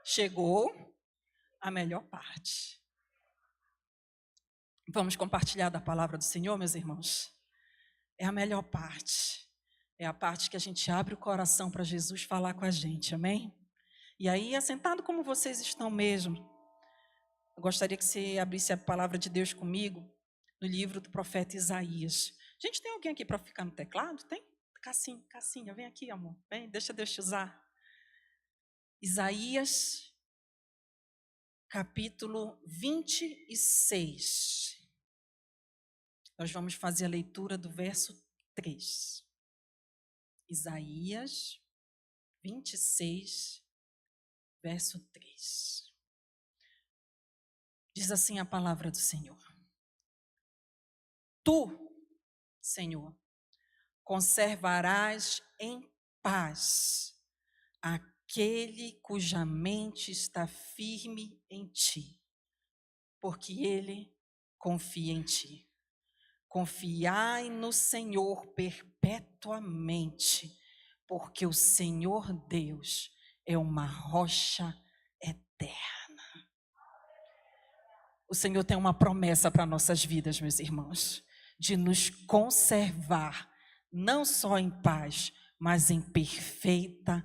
chegou a melhor parte. Vamos compartilhar da palavra do Senhor, meus irmãos? É a melhor parte. É a parte que a gente abre o coração para Jesus falar com a gente, amém? E aí, assentado como vocês estão mesmo, eu gostaria que você abrisse a palavra de Deus comigo no livro do profeta Isaías. Gente, tem alguém aqui para ficar no teclado? Tem? Cassinha, vem aqui, amor. Vem, deixa Deus te usar. Isaías, capítulo 26. Nós vamos fazer a leitura do verso 3. Isaías 26, verso 3. Diz assim a palavra do Senhor. Tu, Senhor, conservarás em paz aquele cuja mente está firme em ti, porque ele confia em ti. Confiai no Senhor perpetuamente, porque o Senhor Deus é uma rocha eterna. O Senhor tem uma promessa para nossas vidas, meus irmãos, de nos conservar, não só em paz, mas em perfeita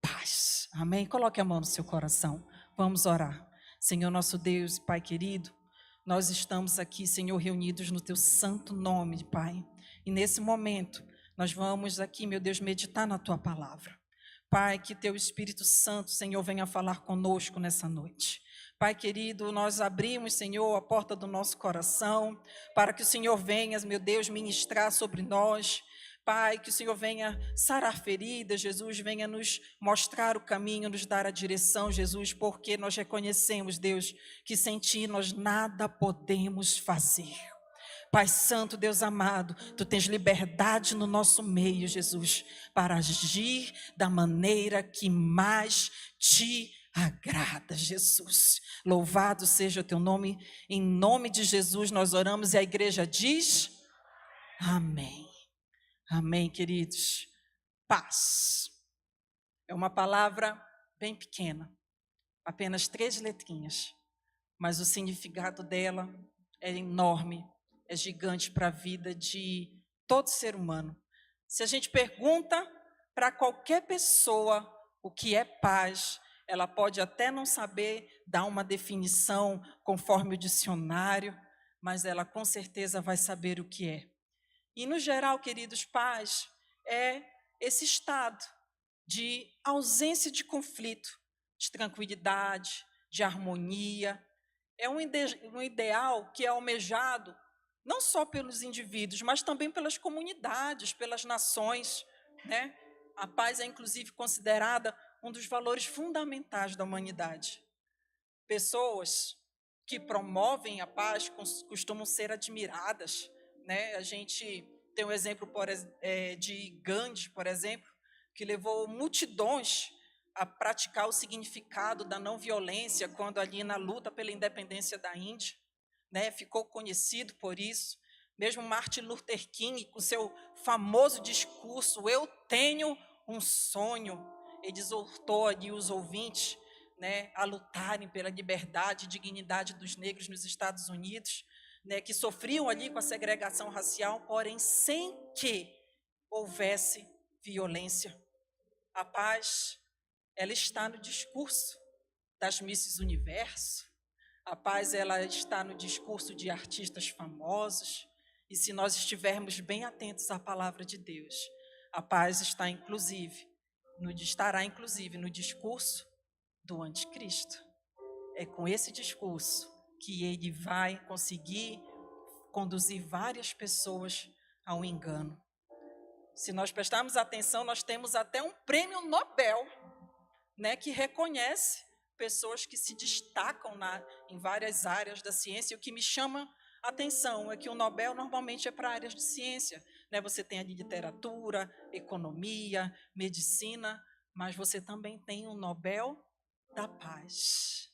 paz. Amém? Coloque a mão no seu coração. Vamos orar. Senhor nosso Deus, Pai querido, nós estamos aqui, Senhor, reunidos no Teu santo nome, Pai. E nesse momento, nós vamos aqui, meu Deus, meditar na Tua palavra. Pai, que Teu Espírito Santo, Senhor, venha falar conosco nessa noite. Pai querido, nós abrimos, Senhor, a porta do nosso coração, para que o Senhor venha, meu Deus, ministrar sobre nós. Pai, que o Senhor venha sarar feridas, Jesus, venha nos mostrar o caminho, nos dar a direção, Jesus, porque nós reconhecemos, Deus, que sem Ti nós nada podemos fazer. Pai Santo, Deus amado, Tu tens liberdade no nosso meio, Jesus, para agir da maneira que mais Te agrada, Jesus. Louvado seja o Teu nome, em nome de Jesus nós oramos e a igreja diz, amém. Amém, queridos. Paz. É uma palavra bem pequena, apenas 3 letrinhas, mas o significado dela é enorme, é gigante para a vida de todo ser humano. Se a gente pergunta para qualquer pessoa o que é paz, ela pode até não saber dar uma definição conforme o dicionário, mas ela com certeza vai saber o que é. E, no geral, queridos, paz é esse estado de ausência de conflito, de tranquilidade, de harmonia. É um ideal que é almejado não só pelos indivíduos, mas também pelas comunidades, pelas nações, né? A paz é, inclusive, considerada um dos valores fundamentais da humanidade. Pessoas que promovem a paz costumam ser admiradas, né? A gente tem um exemplo de Gandhi, por exemplo, que levou multidões a praticar o significado da não violência quando ali na luta pela independência da Índia, né? Ficou conhecido por isso. Mesmo Martin Luther King, com seu famoso discurso, eu tenho um sonho, ele exortou ali os ouvintes, né, a lutarem pela liberdade e dignidade dos negros nos Estados Unidos, né, que sofriam ali com a segregação racial, porém sem que houvesse violência. A paz, ela está no discurso das Misses Universo, a paz, ela está no discurso de artistas famosos, e se nós estivermos bem atentos à palavra de Deus, a paz estará inclusive no discurso do anticristo. É com esse discurso que ele vai conseguir conduzir várias pessoas ao engano. Se nós prestarmos atenção, nós temos até um prêmio Nobel, né, que reconhece pessoas que se destacam em várias áreas da ciência. E o que me chama a atenção é que o Nobel normalmente é para áreas de ciência, né? Você tem ali literatura, economia, medicina, mas você também tem o Nobel da Paz,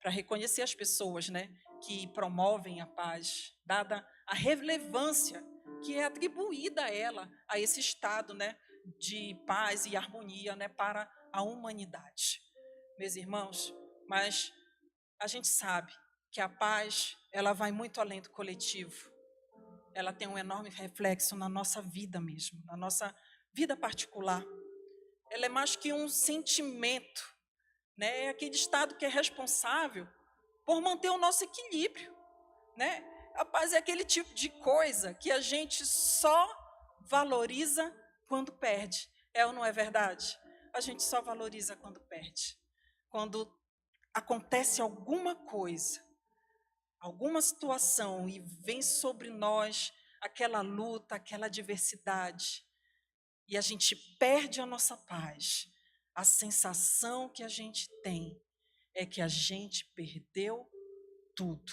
para reconhecer as pessoas, né, que promovem a paz, dada a relevância que é atribuída a ela, a esse estado, né, de paz e harmonia, né, para a humanidade. meus irmãos, mas a gente sabe que a paz, ela vai muito além do coletivo. Ela tem um enorme reflexo na nossa vida mesmo, na nossa vida particular. Ela é mais que um sentimento, né? É aquele estado que é responsável por manter o nosso equilíbrio, né? A paz é aquele tipo de coisa que a gente só valoriza quando perde. É ou não é verdade? A gente só valoriza quando perde. Quando acontece alguma coisa, alguma situação e vem sobre nós aquela luta, aquela adversidade, e a gente perde a nossa paz, a sensação que a gente tem é que a gente perdeu tudo.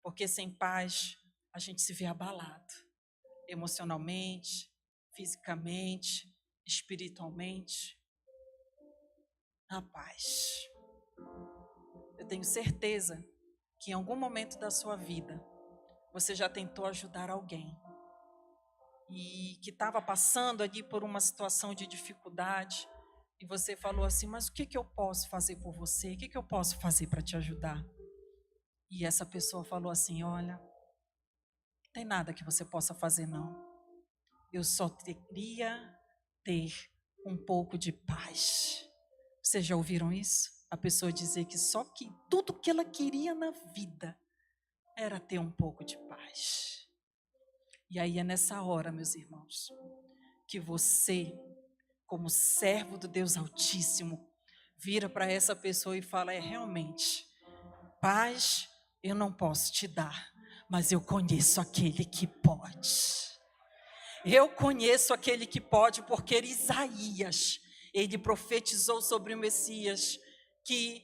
Porque sem paz a gente se vê abalado, emocionalmente, fisicamente, espiritualmente. A paz. Eu tenho certeza que em algum momento da sua vida você já tentou ajudar alguém e que estava passando ali por uma situação de dificuldade e você falou assim, mas o que eu posso fazer por você? O que eu posso fazer para te ajudar? E essa pessoa falou assim, olha, não tem nada que você possa fazer não. Eu só queria ter um pouco de paz. Vocês já ouviram isso? A pessoa dizer que só que tudo que ela queria na vida era ter um pouco de paz. E aí é nessa hora, meus irmãos, que você, como servo do Deus Altíssimo, vira para essa pessoa e fala, realmente, paz eu não posso te dar, mas eu conheço aquele que pode. Eu conheço aquele que pode, porque Isaías, ele profetizou sobre o Messias, que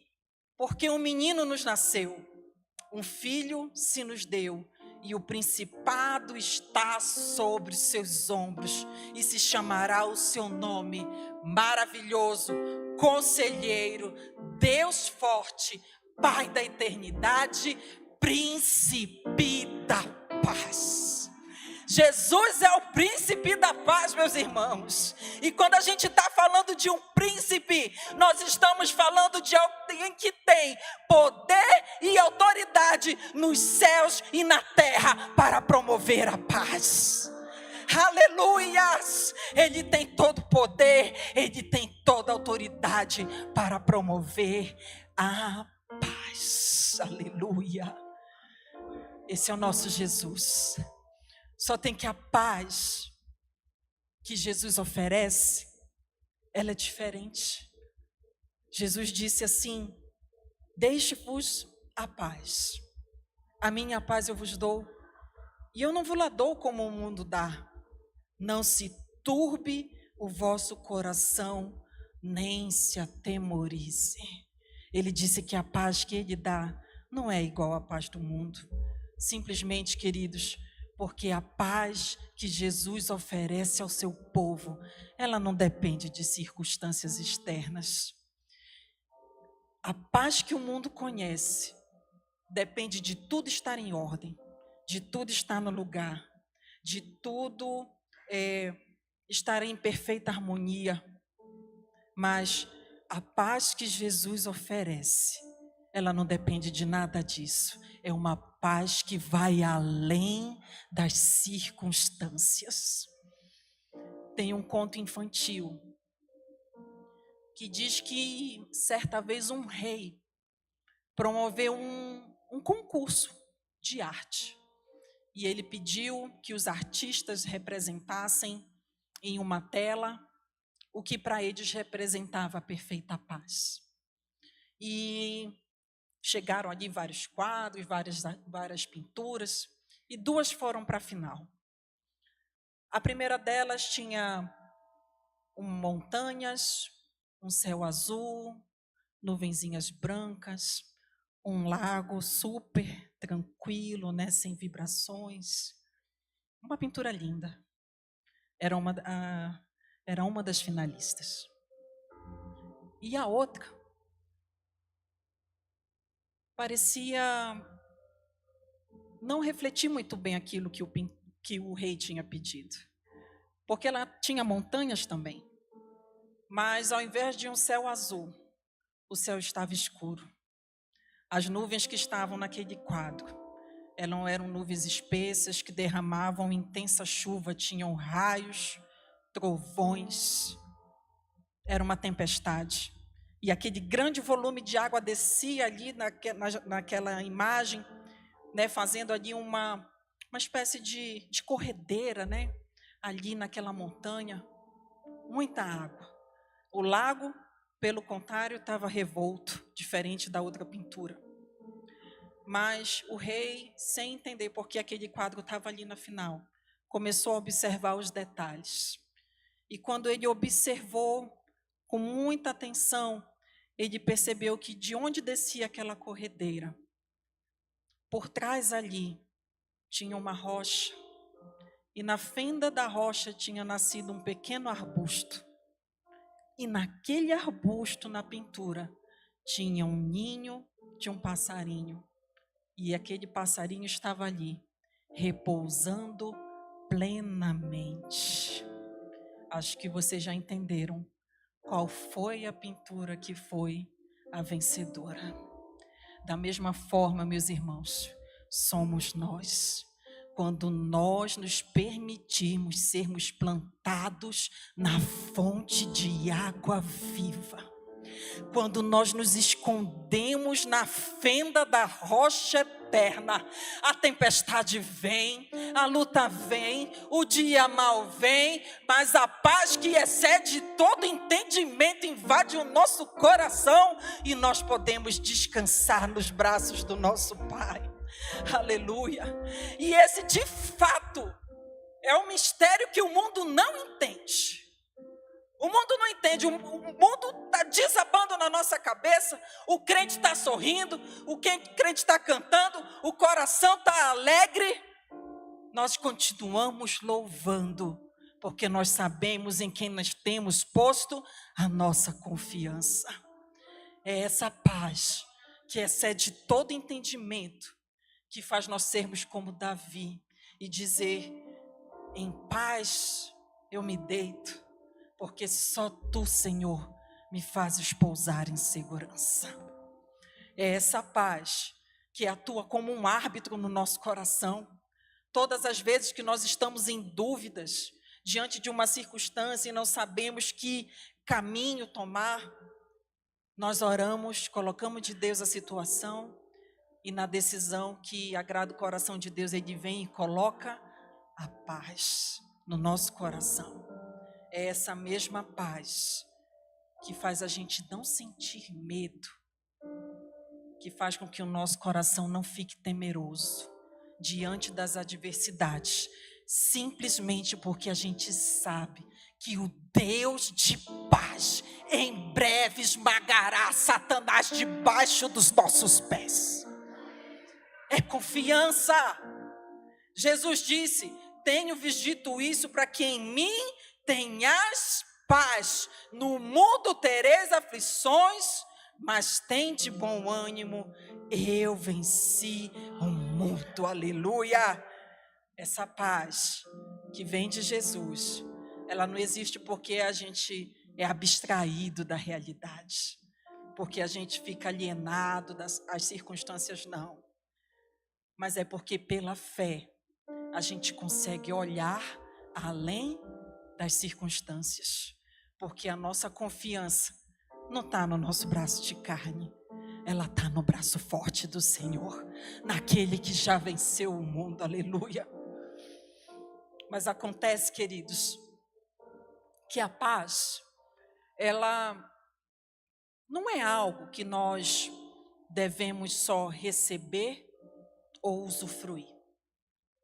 porque um menino nos nasceu, um filho se nos deu, e o principado está sobre os seus ombros, e se chamará o seu nome, maravilhoso, conselheiro, Deus forte, Pai da eternidade, príncipe da paz. Jesus é o príncipe da paz, meus irmãos. E quando a gente está falando de um príncipe, nós estamos falando de alguém que tem poder e autoridade nos céus e na terra para promover a paz. Aleluias! Ele tem todo o poder, ele tem toda a autoridade para promover a paz. Aleluia! Esse é o nosso Jesus. Só tem que a paz que Jesus oferece, ela é diferente. Jesus disse assim, deixe-vos a paz. A minha paz eu vos dou. E eu não vos la dou como o mundo dá. Não se turbe o vosso coração, nem se atemorize. Ele disse que a paz que ele dá não é igual à paz do mundo. Simplesmente, queridos, porque a paz que Jesus oferece ao seu povo, ela não depende de circunstâncias externas. A paz que o mundo conhece depende de tudo estar em ordem, de tudo estar no lugar, de tudo estar em perfeita harmonia. Mas a paz que Jesus oferece, ela não depende de nada disso. É uma paz que vai além das circunstâncias. Tem um conto infantil que diz que certa vez um rei promoveu um concurso de arte. E ele pediu que os artistas representassem em uma tela o que para eles representava a perfeita paz. E chegaram ali vários quadros, várias pinturas, e duas foram para a final. A primeira delas tinha montanhas, um céu azul, nuvenzinhas brancas, um lago super tranquilo, né, sem vibrações. Uma pintura linda. Era uma das finalistas. E a outra parecia não refletir muito bem aquilo que o rei tinha pedido. Porque ela tinha montanhas também. Mas ao invés de um céu azul, o céu estava escuro. As nuvens que estavam naquele quadro, elas eram nuvens espessas que derramavam intensa chuva, tinham raios, trovões, era uma tempestade. E aquele grande volume de água descia ali naquela imagem, né, fazendo ali uma espécie de corredeira, né, ali naquela montanha, muita água. O lago, pelo contrário, estava revolto, diferente da outra pintura. Mas o rei, sem entender por que aquele quadro estava ali na final, começou a observar os detalhes. E quando ele observou com muita atenção, ele percebeu que de onde descia aquela corredeira, por trás ali, tinha uma rocha. E na fenda da rocha tinha nascido um pequeno arbusto. E naquele arbusto, na pintura, tinha um ninho de um passarinho. E aquele passarinho estava ali, repousando plenamente. Acho que vocês já entenderam qual foi a pintura que foi a vencedora. Da mesma forma, meus irmãos, somos nós. Quando nós nos permitirmos sermos plantados na fonte de água viva, quando nós nos escondemos na fenda da rocha eterna, a tempestade vem, a luta vem, o dia mau vem, mas a paz que excede todo entendimento invade o nosso coração e nós podemos descansar nos braços do nosso Pai. Aleluia! E esse, de fato, é um mistério que o mundo não entende. O mundo não entende, o mundo está desabando na nossa cabeça, o crente está sorrindo, o crente está cantando, o coração está alegre. Nós continuamos louvando, porque nós sabemos em quem nós temos posto a nossa confiança. É essa paz que excede todo entendimento, que faz nós sermos como Davi e dizer: em paz eu me deito, porque só Tu, Senhor, me fazes pousar em segurança. É essa paz que atua como um árbitro no nosso coração. Todas as vezes que nós estamos em dúvidas, diante de uma circunstância e não sabemos que caminho tomar, nós oramos, colocamos de Deus a situação e na decisão que agrada o coração de Deus, Ele vem e coloca a paz no nosso coração. É essa mesma paz que faz a gente não sentir medo, que faz com que o nosso coração não fique temeroso diante das adversidades, simplesmente porque a gente sabe que o Deus de paz em breve esmagará Satanás debaixo dos nossos pés. É confiança. Jesus disse: tenho-vos dito isso para que em mim tenhas paz. No mundo tereis aflições, mas tende bom ânimo, eu venci o mundo. Aleluia! Essa paz que vem de Jesus, ela não existe porque a gente é abstraído da realidade, porque a gente fica alienado das circunstâncias, não. Mas é porque pela fé a gente consegue olhar além das circunstâncias, porque a nossa confiança não está no nosso braço de carne, ela está no braço forte do Senhor, naquele que já venceu o mundo. Aleluia! Mas acontece, queridos, que a paz, ela não é algo que nós devemos só receber ou usufruir,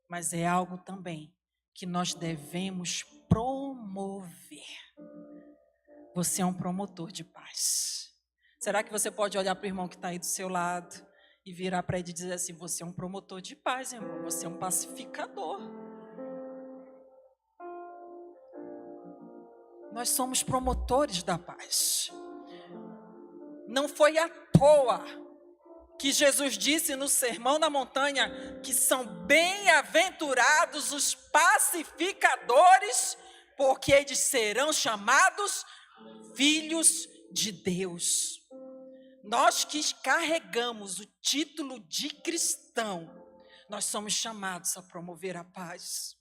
mas é algo também que nós devemos promover. Você é um promotor de paz. Será que você pode olhar para o irmão que está aí do seu lado e virar para ele e dizer assim: você é um promotor de paz, irmão, você é um pacificador. Nós somos promotores da paz. Não foi à toa que Jesus disse no Sermão da Montanha que são bem-aventurados os pacificadores, porque eles serão chamados filhos de Deus. Nós que carregamos o título de cristão, nós somos chamados a promover a paz.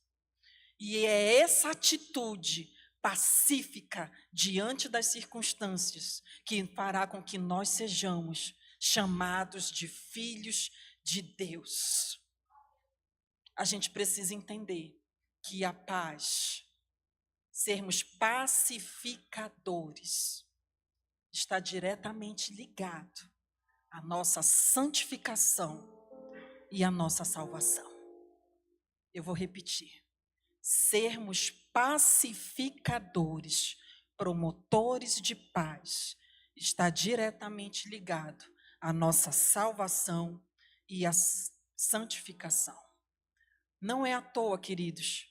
E é essa atitude pacífica diante das circunstâncias que fará com que nós sejamos chamados de filhos de Deus. A gente precisa entender que a paz, sermos pacificadores, está diretamente ligado à nossa santificação e à nossa salvação. Eu vou repetir. Sermos pacificadores, promotores de paz, está diretamente ligado à nossa salvação e à santificação. Não é à toa, queridos,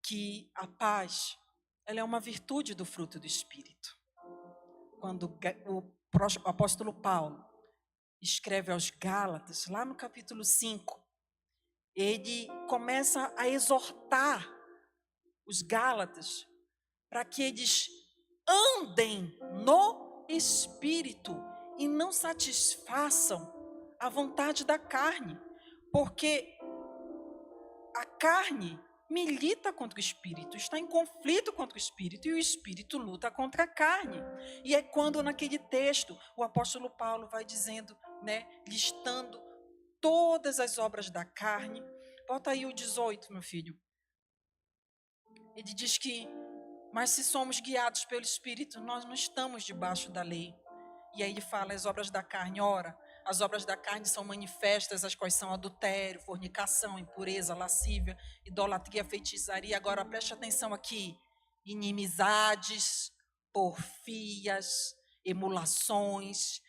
que a paz, ela é uma virtude do fruto do Espírito. Quando o apóstolo Paulo escreve aos Gálatas, lá no capítulo 5, ele começa a exortar os Gálatas para que eles andem no Espírito e não satisfaçam a vontade da carne, porque a carne milita contra o Espírito, está em conflito contra o Espírito, e o Espírito luta contra a carne. E é quando naquele texto o apóstolo Paulo vai dizendo, listando todas as obras da carne. Bota aí o 18, meu filho. Ele diz que, mas se somos guiados pelo Espírito, nós não estamos debaixo da lei. E aí ele fala as obras da carne. Ora, as obras da carne são manifestas, as quais são adultério, fornicação, impureza, lascívia, idolatria, feitiçaria. Agora preste atenção aqui. Inimizades, porfias, emulações,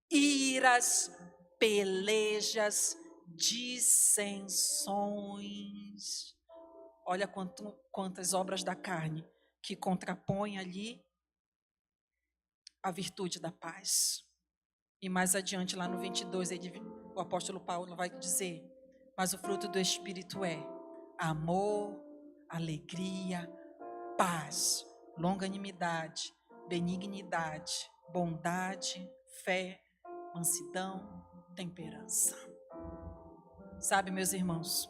iras, pelejas, dissensões. Olha quantas obras da carne que contrapõem ali a virtude da paz. E mais adiante, lá no 22, o apóstolo Paulo vai dizer, mas o fruto do Espírito é amor, alegria, paz, longanimidade, benignidade, bondade, fé, mansidão, temperança. Sabe, meus irmãos,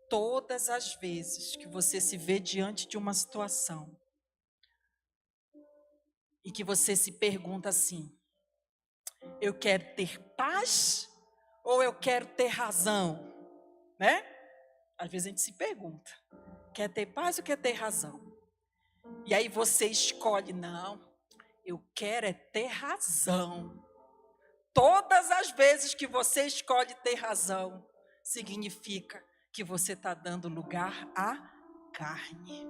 todas as vezes que você se vê diante de uma situação e que você se pergunta assim, eu quero ter paz ou eu quero ter razão? Às vezes a gente se pergunta, quer ter paz ou quer ter razão? E aí você escolhe, não, eu quero é ter razão. Todas as vezes que você escolhe ter razão, significa que você está dando lugar à carne.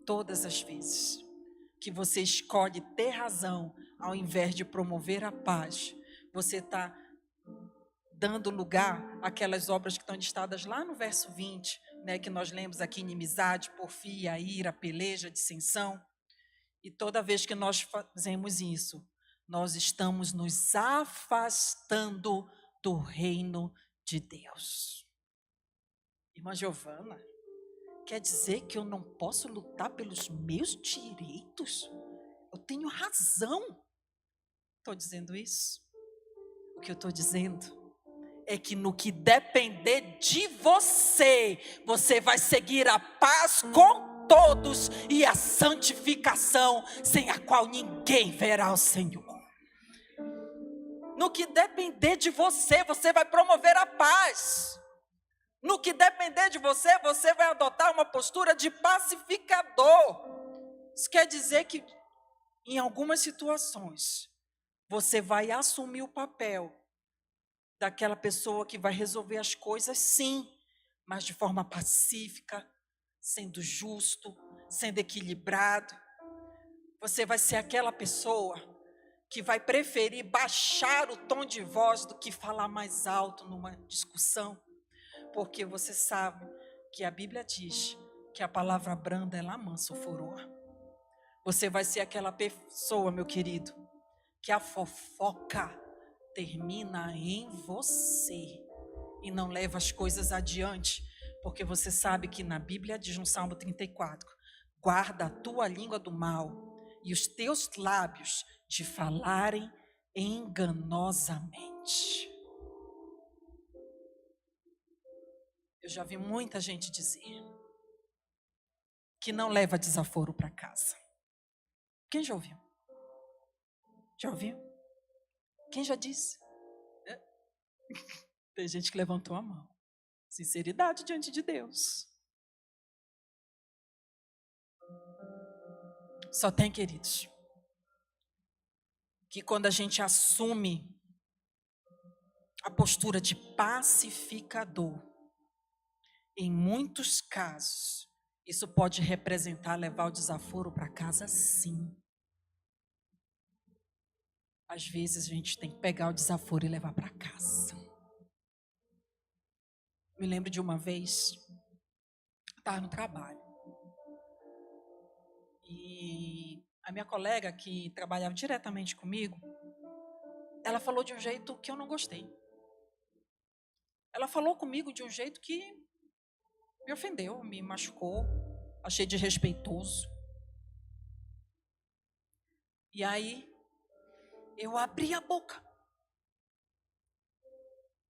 Todas as vezes que você escolhe ter razão, ao invés de promover a paz, você está dando lugar àquelas obras que estão listadas lá no verso 20, que nós lemos aqui, inimizade, porfia, ira, peleja, dissensão. E toda vez que nós fazemos isso, nós estamos nos afastando do reino de Deus. Irmã Giovana, quer dizer que eu não posso lutar pelos meus direitos? Eu tenho razão. Estou dizendo isso? O que eu estou dizendo é que no que depender de você, você vai seguir a paz com todos e a santificação, sem a qual ninguém verá o Senhor. No que depender de você, você vai promover a paz. No que depender de você, você vai adotar uma postura de pacificador. Isso quer dizer que, em algumas situações, você vai assumir o papel daquela pessoa que vai resolver as coisas, sim, mas de forma pacífica, sendo justo, sendo equilibrado. Você vai ser aquela pessoa que vai preferir baixar o tom de voz do que falar mais alto numa discussão, porque você sabe que a Bíblia diz que a palavra branda ela amansa o furor. Você vai ser aquela pessoa, meu querido, que a fofoca termina em você e não leva as coisas adiante, porque você sabe que na Bíblia diz no Salmo 34, guarda a tua língua do mal e os teus lábios de falarem enganosamente. Eu já vi muita gente dizer que não leva desaforo para casa. Quem já ouviu? Já ouviu? Quem já disse? Tem gente que levantou a mão. Sinceridade diante de Deus. Só tem, queridos, que quando a gente assume a postura de pacificador, em muitos casos, isso pode representar levar o desaforo para casa, sim. Às vezes a gente tem que pegar o desaforo e levar para casa. Me lembro de uma vez, estava no trabalho, e a minha colega que trabalhava diretamente comigo, ela falou de um jeito que eu não gostei. Ela falou comigo de um jeito que me ofendeu, me machucou, achei desrespeitoso. E aí, eu abri a boca.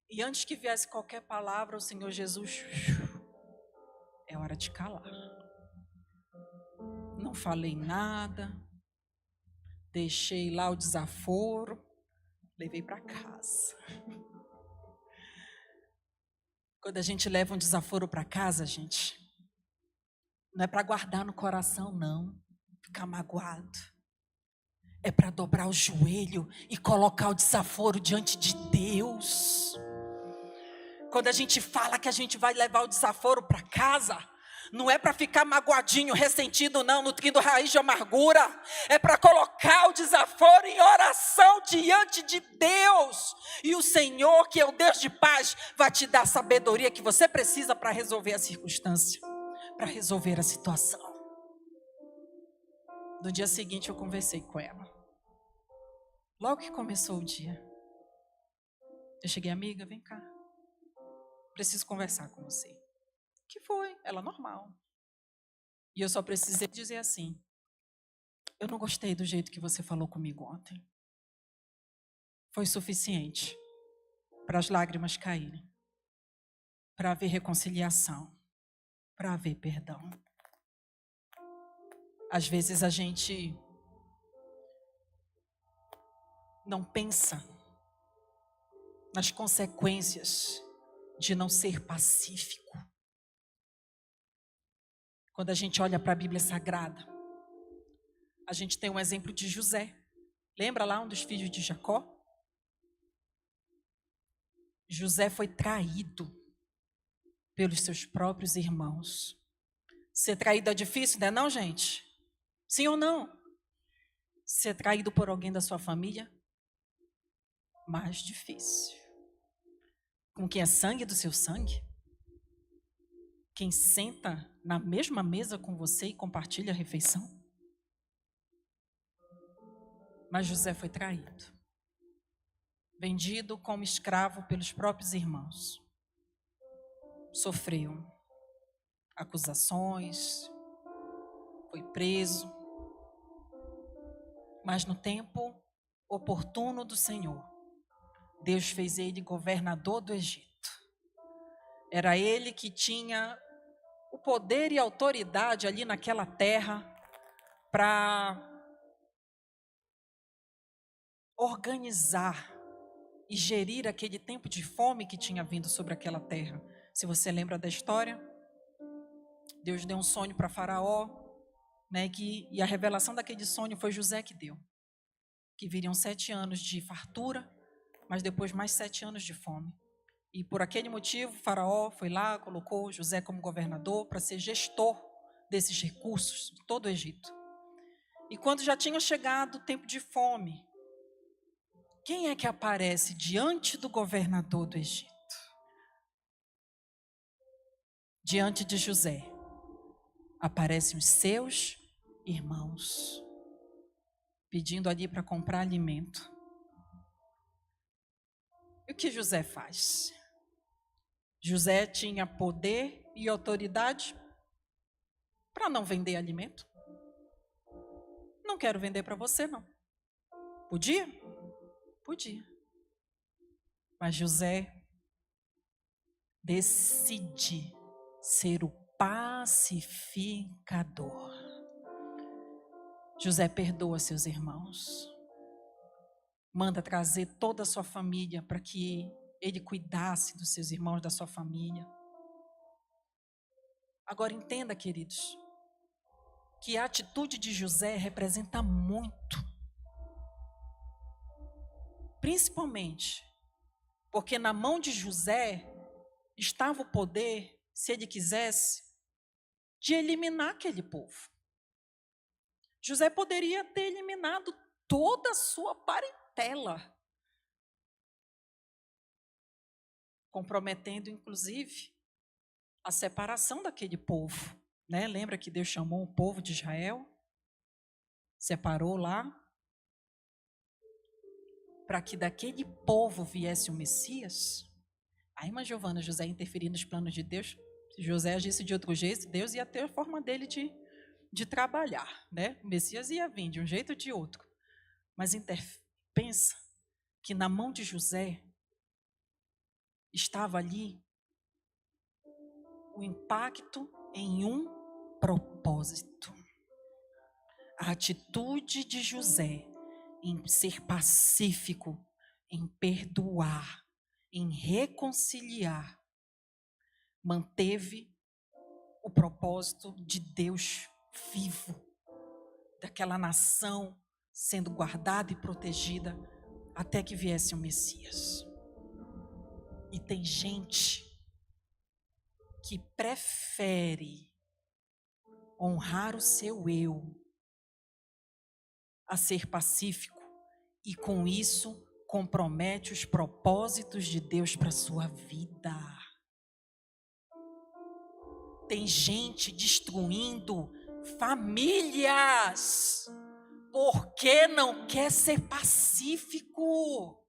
E antes que viesse qualquer palavra, o Senhor Jesus, é hora de calar. Não falei nada, deixei lá o desaforo, levei para casa. Quando a gente leva um desaforo para casa, gente, não é para guardar no coração, não, ficar magoado. É para dobrar o joelho e colocar o desaforo diante de Deus. Quando a gente fala que a gente vai levar o desaforo para casa, não é para ficar magoadinho, ressentido, não, nutrindo raiz de amargura. É para colocar o desaforo em oração diante de Deus. E o Senhor, que é o Deus de paz, vai te dar a sabedoria que você precisa para resolver a circunstância, para resolver a situação. No dia seguinte eu conversei com ela. Logo que começou o dia, eu cheguei, amiga, vem cá. Preciso conversar com você. O que foi? Ela, normal. E eu só precisei dizer assim: eu não gostei do jeito que você falou comigo ontem. Foi suficiente para as lágrimas caírem, para haver reconciliação, para haver perdão. Às vezes a gente não pensa nas consequências de não ser pacífico. Quando a gente olha para a Bíblia Sagrada, a gente tem um exemplo de José. Lembra lá um dos filhos de Jacó? José foi traído pelos seus próprios irmãos. Ser traído é difícil, não é não, gente? Sim ou não? Ser traído por alguém da sua família? Mais difícil. Com quem é sangue do seu sangue? Quem senta na mesma mesa com você e compartilha a refeição? Mas José foi traído. Vendido como escravo pelos próprios irmãos. Sofreu acusações, foi preso. Mas no tempo oportuno do Senhor, Deus fez ele governador do Egito. Era ele que tinha o poder e a autoridade ali naquela terra para organizar e gerir aquele tempo de fome que tinha vindo sobre aquela terra. Se você lembra da história, Deus deu um sonho para Faraó, né, e a revelação daquele sonho foi José que deu. Que viriam 7 anos de fartura, mas depois mais 7 anos de fome. E por aquele motivo, Faraó foi lá, colocou José como governador para ser gestor desses recursos de todo o Egito. E quando já tinha chegado o tempo de fome, quem é que aparece diante do governador do Egito? Diante de José, aparecem os seus irmãos, pedindo ali para comprar alimento. E o que José faz? José tinha poder e autoridade para não vender alimento. Não quero vender para você, não. Podia? Podia. Mas José decide ser o pacificador. José perdoa seus irmãos. Manda trazer toda a sua família para que ele cuidasse dos seus irmãos, da sua família. Agora entenda, queridos, que a atitude de José representa muito. Principalmente porque na mão de José estava o poder, se ele quisesse, de eliminar aquele povo. José poderia ter eliminado toda a sua parentela, comprometendo, inclusive, a separação daquele povo. Né? Lembra que Deus chamou o povo de Israel? Separou lá, para que daquele povo viesse o Messias. A irmã Giovana, José interferir nos planos de Deus. Se José agisse de outro jeito, Deus ia ter a forma dele de trabalhar, né? O Messias ia vir de um jeito ou de outro. Mas pensa que na mão de José estava ali o impacto em um propósito. A atitude de José em ser pacífico, em perdoar, em reconciliar, manteve o propósito de Deus vivo, daquela nação sendo guardada e protegida até que viesse o Messias. E tem gente que prefere honrar o seu eu a ser pacífico e com isso compromete os propósitos de Deus para a sua vida. Tem gente destruindo famílias porque não quer ser pacífico.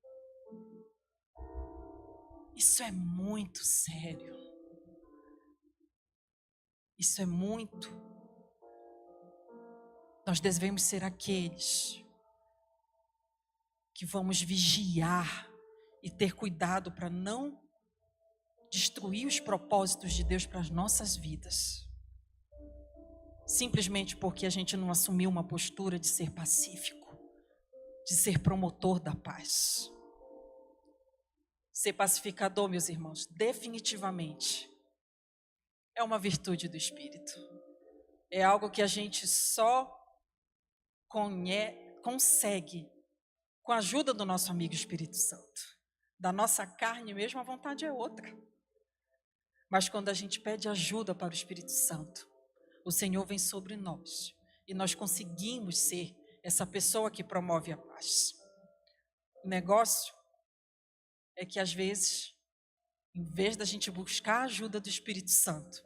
Isso é muito sério. Isso é muito. Nós devemos ser aqueles que vamos vigiar e ter cuidado para não destruir os propósitos de Deus para as nossas vidas. Simplesmente porque a gente não assumiu uma postura de ser pacífico, de ser promotor da paz. Ser pacificador, meus irmãos, definitivamente é uma virtude do Espírito. É algo que a gente só consegue com a ajuda do nosso amigo Espírito Santo. Da nossa carne mesmo, a vontade é outra. Mas quando a gente pede ajuda para o Espírito Santo, o Senhor vem sobre nós e nós conseguimos ser essa pessoa que promove a paz. O negócio é que às vezes, em vez da gente buscar a ajuda do Espírito Santo,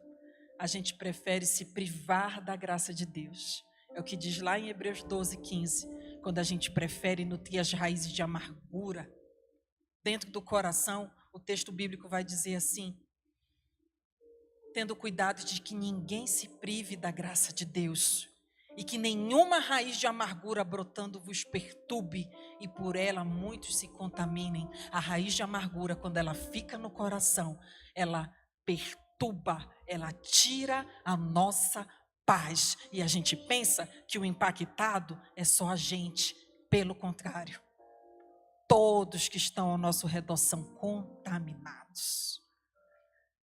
a gente prefere se privar da graça de Deus. É o que diz lá em Hebreus 12:15, quando a gente prefere nutrir as raízes de amargura dentro do coração. O texto bíblico vai dizer assim: tendo cuidado de que ninguém se prive da graça de Deus, e que nenhuma raiz de amargura brotando vos perturbe, e por ela muitos se contaminem. A raiz de amargura, quando ela fica no coração, ela perturba, ela tira a nossa paz. E a gente pensa que o impactado é só a gente. Pelo contrário, todos que estão ao nosso redor são contaminados.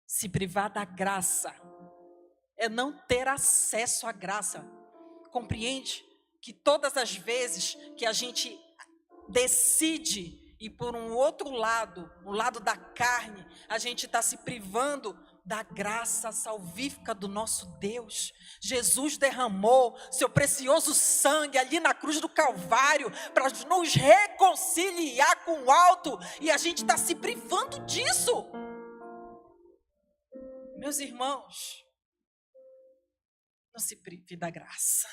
Se privar da graça é não ter acesso à graça. Compreende que todas as vezes que a gente decide ir por um outro lado, o lado da carne, a gente está se privando da graça salvífica do nosso Deus. Jesus derramou seu precioso sangue ali na cruz do Calvário para nos reconciliar com o alto, e a gente está se privando disso. Meus irmãos, não se prive da graça.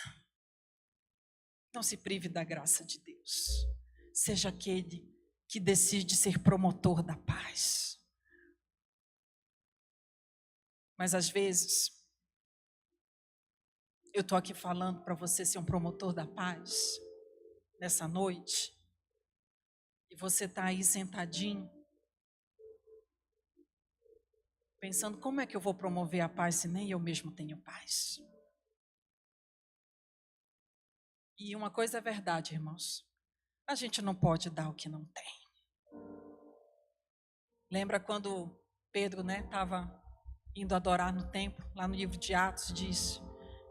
Não se prive da graça de Deus. Seja aquele que decide ser promotor da paz. Mas às vezes, eu estou aqui falando para você ser um promotor da paz nessa noite, E você está aí sentadinho, pensando, como é que eu vou promover a paz se nem eu mesmo tenho paz? E uma coisa é verdade, irmãos. A gente não pode dar o que não tem. Lembra quando Pedro, estava indo adorar no templo, lá no livro de Atos, diz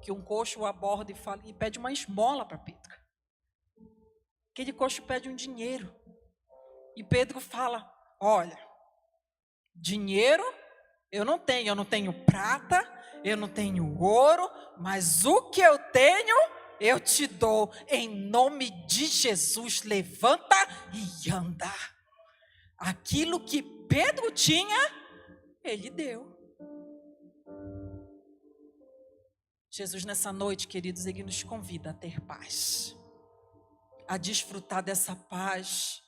que um coxo o aborda e pede uma esmola para Pedro. Aquele coxo pede um dinheiro. E Pedro fala, olha, dinheiro eu não tenho prata, eu não tenho ouro, mas o que eu tenho, eu te dou. Em nome de Jesus, levanta e anda. Aquilo que Pedro tinha, ele deu. Jesus, nessa noite, queridos, ele nos convida a ter paz, a desfrutar dessa paz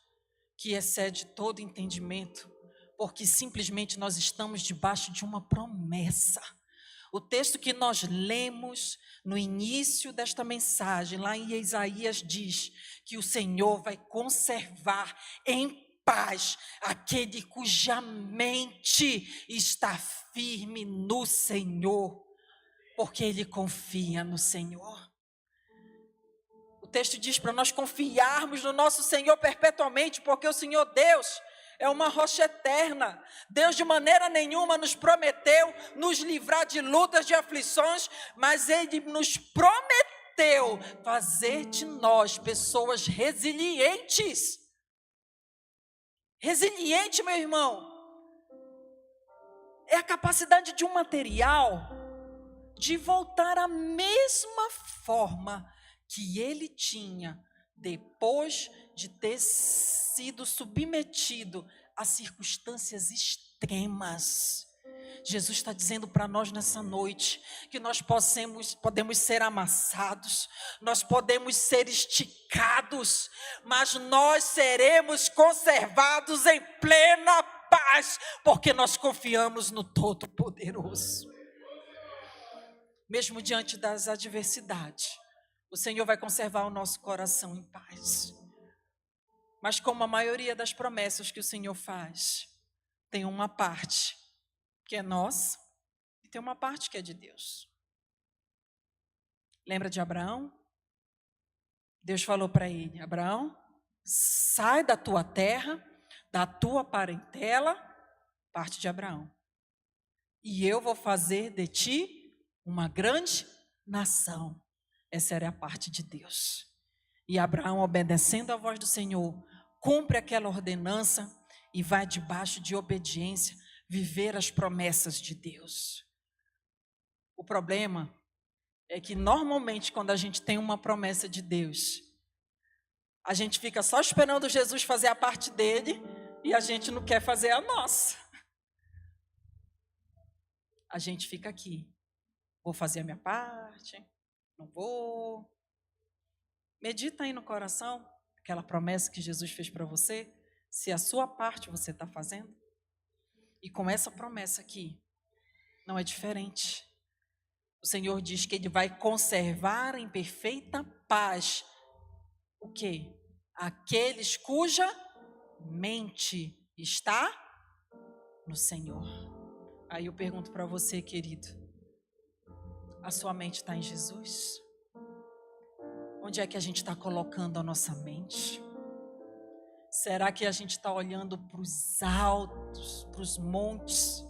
que excede todo entendimento, porque simplesmente nós estamos debaixo de uma promessa. O texto que nós lemos no início desta mensagem, lá em Isaías, diz que o Senhor vai conservar em paz aquele cuja mente está firme no Senhor, porque ele confia no Senhor. O texto diz para nós confiarmos no nosso Senhor perpetuamente, porque o Senhor Deus é uma rocha eterna. Deus de maneira nenhuma nos prometeu nos livrar de lutas, de aflições, mas Ele nos prometeu fazer de nós pessoas resilientes. Resiliente, meu irmão, é a capacidade de um material de voltar à mesma forma que ele tinha depois de ter sido submetido a circunstâncias extremas. Jesus está dizendo para nós nessa noite que nós podemos ser amassados, nós podemos ser esticados, mas nós seremos conservados em plena paz, porque nós confiamos no Todo-Poderoso. Mesmo diante das adversidades, o Senhor vai conservar o nosso coração em paz. Mas como a maioria das promessas que o Senhor faz, tem uma parte que é nossa e tem uma parte que é de Deus. Lembra de Abraão? Deus falou para ele, Abraão, sai da tua terra, da tua parentela, parte de Abraão. E eu vou fazer de ti uma grande nação. Essa era a parte de Deus. E Abraão, obedecendo à voz do Senhor, cumpre aquela ordenança e vai debaixo de obediência viver as promessas de Deus. O problema é que normalmente quando a gente tem uma promessa de Deus, a gente fica só esperando Jesus fazer a parte dele e a gente não quer fazer a nossa. A gente fica aqui, vou fazer a minha parte, não vou. Medita aí no coração, aquela promessa que Jesus fez para você, se a sua parte você está fazendo. E com essa promessa aqui, não é diferente. O Senhor diz que Ele vai conservar em perfeita paz o quê? Aqueles cuja mente está no Senhor. Aí eu pergunto para você, querido, a sua mente está em Jesus? Onde é que a gente está colocando a nossa mente? Será que a gente está olhando para os altos, para os montes,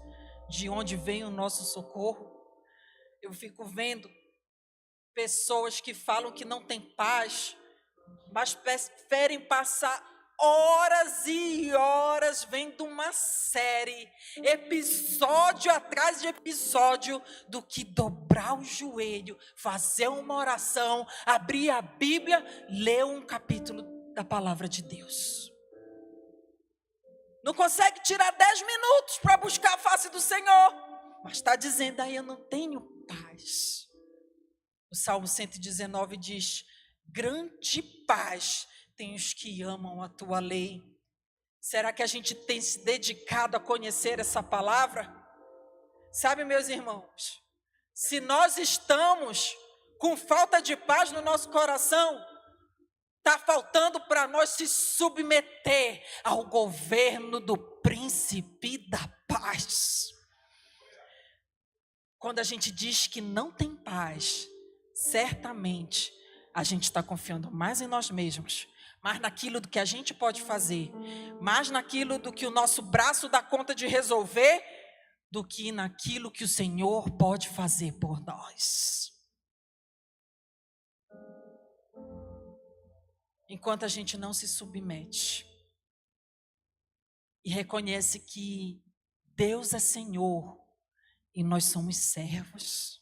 de onde vem o nosso socorro? Eu fico vendo pessoas que falam que não têm paz, mas preferem passar horas e horas vendo uma série, episódio atrás de episódio, do que dobrar o joelho, fazer uma oração, abrir a Bíblia, ler um capítulo da palavra de Deus. Não consegue tirar 10 minutos para buscar a face do Senhor, mas está dizendo aí, eu não tenho paz. O Salmo 119 diz, grande paz tem os que amam a tua lei. Será que a gente tem se dedicado a conhecer essa palavra? Sabe, meus irmãos, se nós estamos com falta de paz no nosso coração, Está faltando para nós se submeter ao governo do príncipe da paz. Quando a gente diz que não tem paz, certamente a gente está confiando mais em nós mesmos, mais naquilo do que a gente pode fazer, mais naquilo do que o nosso braço dá conta de resolver, do que naquilo que o Senhor pode fazer por nós. Enquanto a gente não se submete e reconhece que Deus é Senhor e nós somos servos,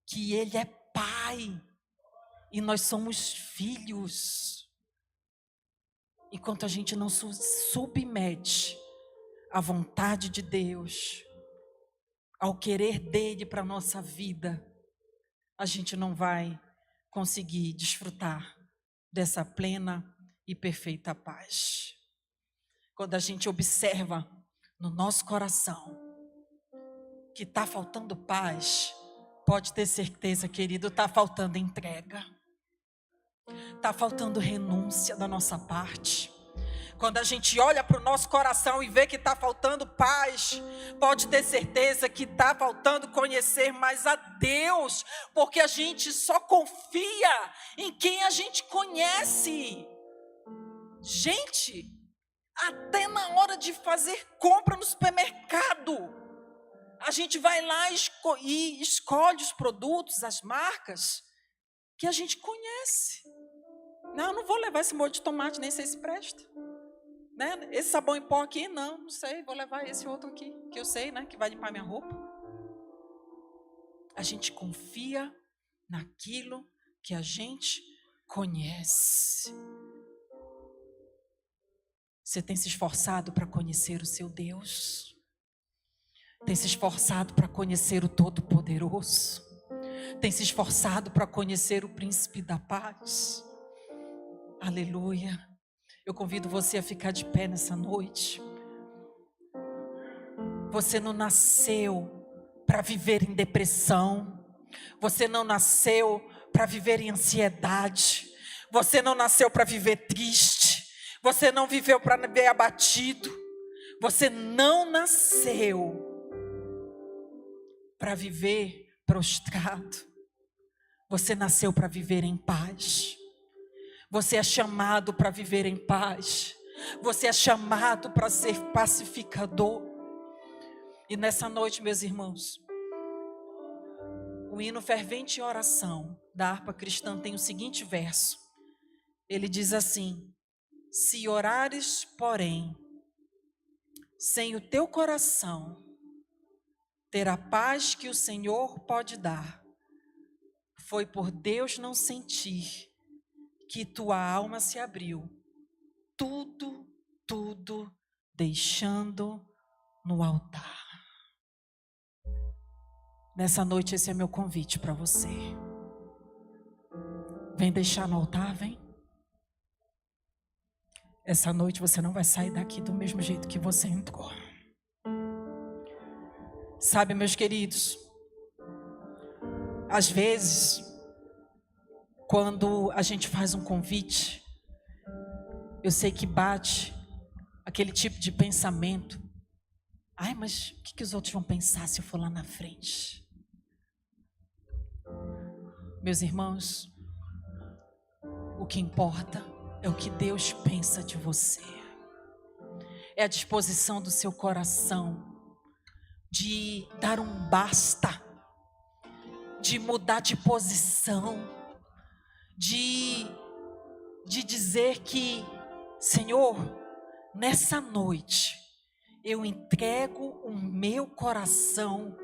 que Ele é Pai e nós somos filhos, enquanto a gente não se submete à vontade de Deus, ao querer dele para a nossa vida, a gente não vai conseguir desfrutar dessa plena e perfeita paz. Quando a gente observa no nosso coração que está faltando paz, pode ter certeza, querido, está faltando entrega, está faltando renúncia da nossa parte. Quando a gente olha para o nosso coração e vê que está faltando paz, pode ter certeza que está faltando conhecer mais a Deus, porque a gente só confia em quem a gente conhece. Gente, até na hora de fazer compra no supermercado, a gente vai lá e escolhe os produtos, as marcas que a gente conhece. Não vou levar esse molho de tomate, nem sei se presta. Né? Esse sabão em pó aqui, não sei, vou levar esse outro aqui, que eu sei, né, que vai limpar minha roupa. A gente confia naquilo que a gente conhece. Você tem se esforçado para conhecer o seu Deus? Tem se esforçado para conhecer o Todo-Poderoso? Tem se esforçado para conhecer o Príncipe da Paz? Aleluia. Eu convido você a ficar de pé nessa noite. Você não nasceu para viver em depressão. Você não nasceu para viver em ansiedade. Você não nasceu para viver triste. Você não viveu para viver abatido. Você não nasceu para viver prostrado. Você nasceu para viver em paz. Você é chamado para viver em paz. Você é chamado para ser pacificador. E nessa noite, meus irmãos, o hino Fervente Oração da harpa cristã tem o seguinte verso. Ele diz assim: se orares, porém, sem o teu coração, ter a paz que o Senhor pode dar, foi por Deus não sentir que tua alma se abriu, tudo deixando no altar. Nessa noite esse é meu convite para você. Vem deixar no altar, vem. Essa noite você não vai sair daqui do mesmo jeito que você entrou. Sabe, meus queridos, às vezes, quando a gente faz um convite, eu sei que bate aquele tipo de pensamento. Ai, mas o que os outros vão pensar se eu for lá na frente? Meus irmãos, o que importa é o que Deus pensa de você. É a disposição do seu coração de dar um basta, de mudar de posição, de dizer que, Senhor, nessa noite, eu entrego o meu coração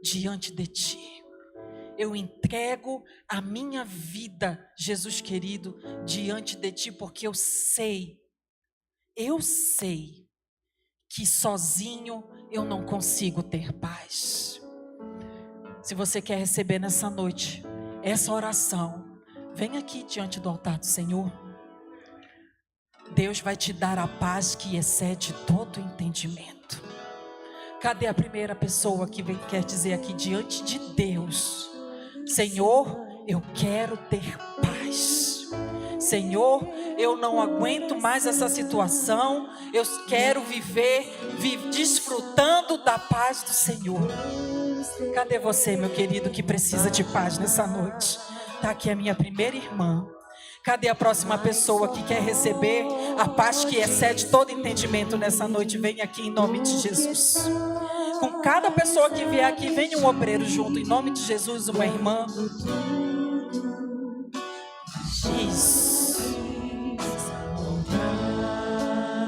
diante de Ti. Eu entrego a minha vida, Jesus querido, diante de Ti, porque eu sei que sozinho eu não consigo ter paz. Se você quer receber nessa noite essa oração, vem aqui diante do altar do Senhor. Deus vai te dar a paz que excede todo entendimento. Cadê a primeira pessoa que quer dizer aqui diante de Deus: Senhor, eu quero ter paz. Senhor, eu não aguento mais essa situação, eu quero viver desfrutando da paz do Senhor. Cadê você, meu querido, que precisa de paz nessa noite? Está aqui a minha primeira irmã. Cadê a próxima pessoa que quer receber a paz que excede todo entendimento nessa noite? Vem aqui em nome de Jesus. Com cada pessoa que vier aqui, vem um obreiro junto, em nome de Jesus, uma irmã. Isso.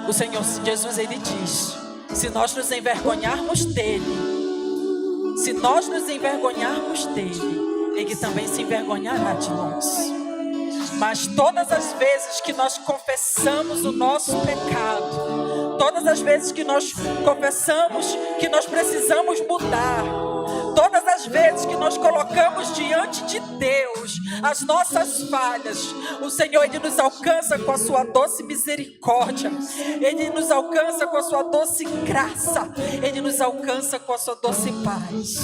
O Senhor Jesus, Ele diz, se nós nos envergonharmos dEle, Ele também se envergonhará de nós. Mas todas as vezes que nós confessamos o nosso pecado, todas as vezes que nós confessamos que nós precisamos mudar, todas as vezes que nós colocamos diante de Deus as nossas falhas, o Senhor, Ele nos alcança com a sua doce misericórdia, Ele nos alcança com a sua doce graça, Ele nos alcança com a sua doce paz.